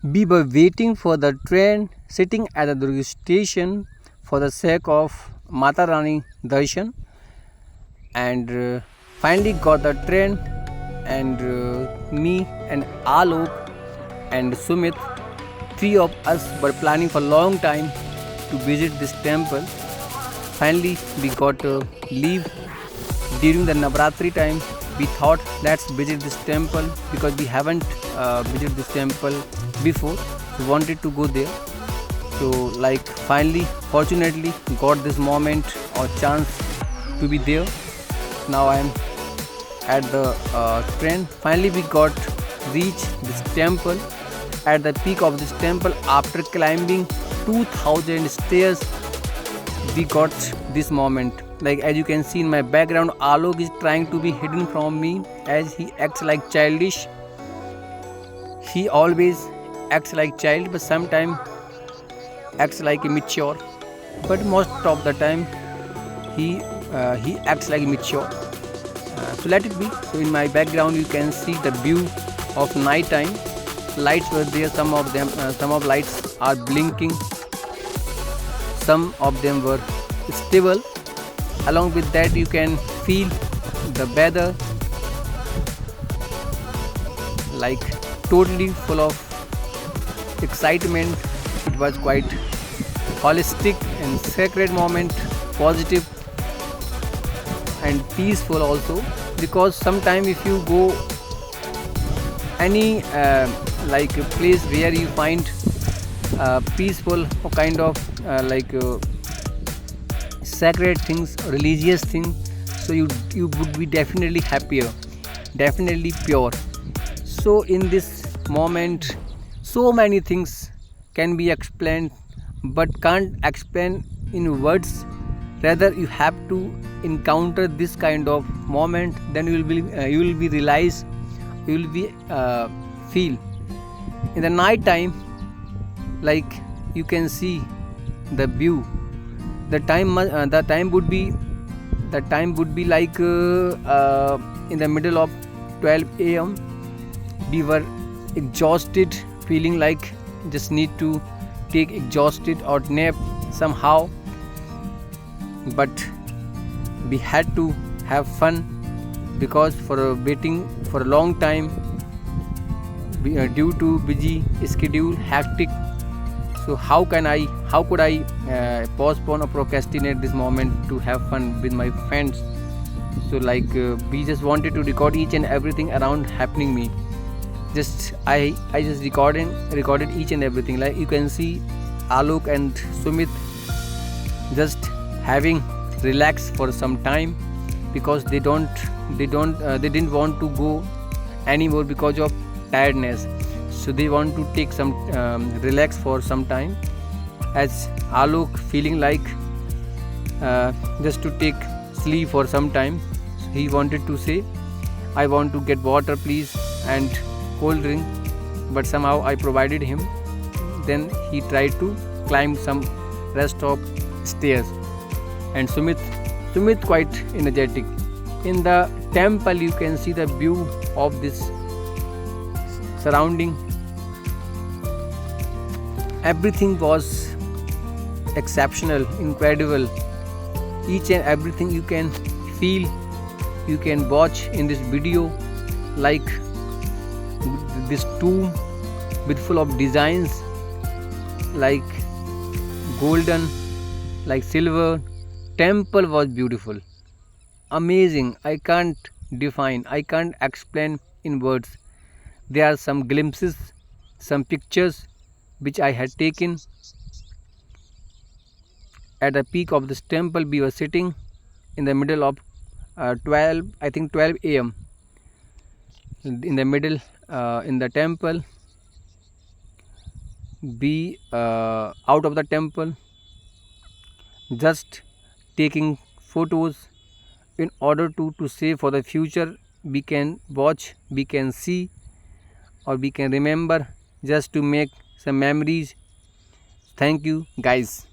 We were waiting for the train, sitting at the Durg station for the sake of Mata Rani Darshan, and finally got the train. And me and Alok and Sumit, three of us were planning for a long time to visit this temple. Finally, we got leave during the Navratri time. We thought let's visit this temple because we haven't visited this temple before. We wanted to go there. So finally, fortunately, got this moment or chance to be there. Now I am at the train. Finally, we got reach this temple. At the peak of this temple, after climbing 2000 stairs, we got this moment. Like as you can see in my background, Alok is trying to be hidden from me as he acts like childish. He always acts like child, but sometimes acts like immature. But most of the time, he acts like mature. So let it be. So in my background, you can see the view of night time. Lights were there. Some of lights are blinking. Some of them were stable. Along with that, you can feel the weather like totally full of excitement. It was quite holistic and sacred moment, positive and peaceful also, because sometimes if you go any like a place where you find peaceful or kind of sacred things, religious things, so you would be definitely happier, definitely pure. So in this moment, so many things can be explained, but can't explain in words. Rather, you have to encounter this kind of moment, then you will be realize, you will be feel. In the night time, like you can see the view. The time would be like in the middle of 12 a.m. We were exhausted, feeling like just need to take exhausted or nap somehow, but we had to have fun because for waiting for a long time due to busy schedule, hectic. So how could I postpone or procrastinate this moment to have fun with my friends? So we just wanted to record each and everything around happening me. I just recorded each and everything. Like you can see Alok and Sumit just having relax for some time because they didn't want to go anymore because of tiredness. So they want to take some relax for some time, as Alok feeling like just to take sleep for some time. So he wanted to say, I want to get water please and cold drink, but somehow I provided him. Then he tried to climb some rest of stairs, and Sumit quite energetic. In the temple, you can see the view of this surrounding. Everything was exceptional, incredible. Each and everything you can feel, you can watch in this video, like this tomb with full of designs like golden, like silver. Temple was beautiful, amazing. I can't define, I can't explain in words. There are some glimpses, some pictures which I had taken. At the peak of this temple, we were sitting in the middle of 12 a.m. in the middle in the temple. We out of the temple, just taking photos in order to save for the future. We can watch, we can see, or we can remember, just to make some memories. Thank you guys.